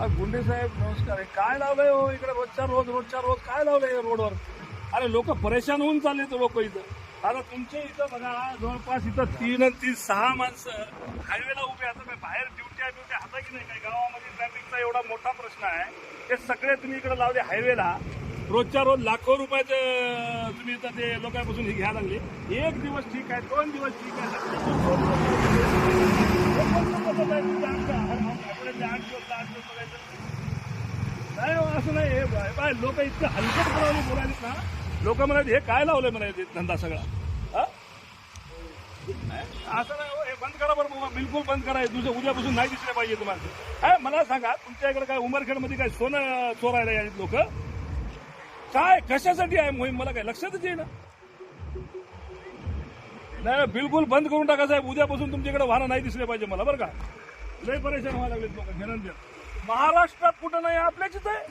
गुंडे साहेब नमस्कार आहे. काय लावलंय हो इकडे रोजच्या रोज काय लावलंय रोडवर? अरे लोक परेशान होऊन चालले तो लोक इथं. आता तुमच्या इथं बघा जवळपास इथं 6 माणसं हायवेला उभे आता काय बाहेर ड्युटी हाता की नाही? काय गावामध्ये ट्रॅफिकचा एवढा मोठा प्रश्न आहे, ते सगळे तुम्ही इकडे लावले हायवेला. रोजच्या रोज लाखो रुपयाचं तुम्ही इथं ते लोकांपासून हे घ्यायला लागले. एक दिवस ठीक आहे, 2 दिवस ठीक आहे, नाही हो, असं नाही. हे बाय लोक इतकं हलकटपणाने बोलायलेत ना. लोक म्हणाले हे काय लावलंय म्हणायचे धंदा सगळा. असं नाही हो, हे बंद करा बरं, बिलकुल बंद करा. उद्यापासून नाही दिसले पाहिजे तुम्हाला. काय मला सांगा, तुमच्या इकडे काय उमरखेडमध्ये काय सोनं चोरायला यायचे लोक? काय कशासाठी आहे मोहीम मला काय लक्षातच येईना. नाही बिलकुल बंद करून टाका साहेब. उद्यापासून तुमच्याकडे वाहनं नाही दिसले पाहिजे मला बरं का. लय परेशान व्हायला लागलेत लोक. महाराष्ट्रात कुठं नाही, आपल्याच इथं आहे.